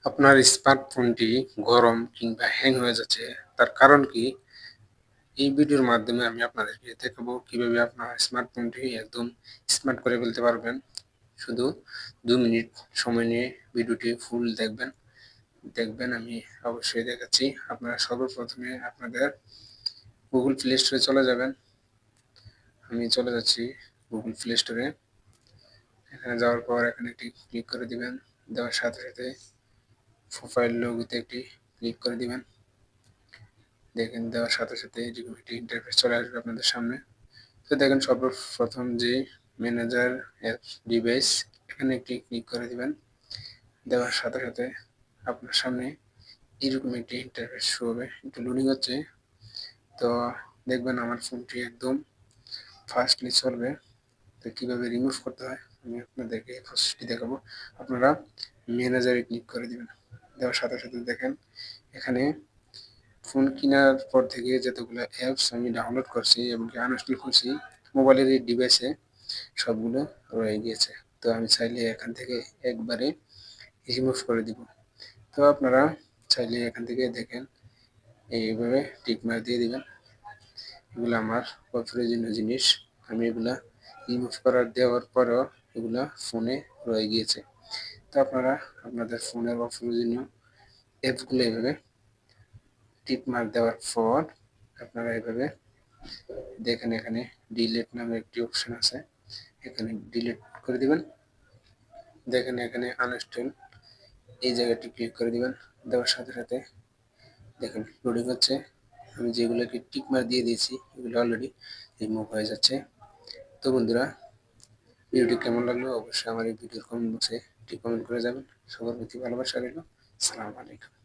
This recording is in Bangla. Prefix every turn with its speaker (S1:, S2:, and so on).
S1: আপনার স্মার্টফোনটি গরম কিংবা হ্যাং হয়ে যাচ্ছে, তার কারণ কি? এই ভিডিওর মাধ্যমে আমি আপনাদেরকে দেখাবো কিভাবে আপনার স্মার্টফোনটি একদম স্মার্ট করে ফেলতে পারবেন। শুধু ২ মিনিট সময় নিয়ে ভিডিওটি ফুল দেখবেন আমি অবশ্যই দেখাচ্ছি। আপনারা সর্বপ্রথমে আপনাদের Google Play Store এ চলে যাবেন। আমি চলে যাচ্ছি Google Play Store এ। এখানে যাওয়ার পর এখানে একটি ক্লিক করে দিবেন। দেওয়ার সাথে সাথে প্রোফাইল লোগোতে একটি ক্লিক করে দিবেন। দেখেন দেওয়ার সাথে সাথে এরকম একটি ইন্টারফেস চলে আসবে আপনাদের সামনে। তো দেখেন সর্বপ্রথম যে ম্যানেজার অ্যাপস ডিভাইস এখানে একটি ক্লিক করে দিবেন। দেওয়ার সাথে সাথে আপনার সামনে এরকম একটি ইন্টারফেস শো হবে। একটু লোডিং হচ্ছে। তো দেখবেন আমার ফোনটি একদম ফাস্টলি চলবে। তো কীভাবে রিমুভ করতে হয় আমি আপনাদেরকে প্রসেসটি দেখাবো। আপনারা ম্যানেজারে ক্লিক করে দিবেন। দেওয়ার সাথে সাথে দেখেন এখানে ফোন কেনার পর থেকে যতগুলো অ্যাপস আমি ডাউনলোড করছি এবং আনইনস্টল করছি মোবাইলের এই ডিভাইসে সবগুলো রয়ে গিয়েছে। তো আমি চাইলে এখান থেকে একবারে রিমুভ করে দিব। তো আপনারা চাইলে এখান থেকে দেখেন এইভাবে টিক মার্ক দিয়ে দিবেন। এগুলো আমার অপ্রয়োজনীয় জিনিস। আমি এগুলা রিমুভ দেওয়ার পরেও এগুলা ফোনে রয়ে গিয়েছে। তো আপনারা আপনাদের ফোনের অপ্রয়োজনীয় অ্যাপসগুলো এভাবে টিক মার্ক দেওয়ার পর আপনারা এভাবে দেখেন এখানে ডিলিট নামে একটি অপশন আছে, এখানে ডিলিট করে দিবেন। দেখেন এখানে আনইনস্টল এই জায়গাটি ক্লিক করে দিবেন। দেওয়ার সাথে সাথে দেখেন লোডিং হচ্ছে। আমি যেগুলোকে টিক মার্ক দিয়ে দিয়েছি এগুলো অলরেডি রিমুভ হয়ে যাচ্ছে। তো বন্ধুরা, ভিডিওটি কেমন লাগলো অবশ্যই আমার এই ভিডিওর কমেন্ট বক্সে একটি কমেন্ট করে যাবেন। সবার প্রতি ভালোবাসা রইল। আসসালামু আলাইকুম।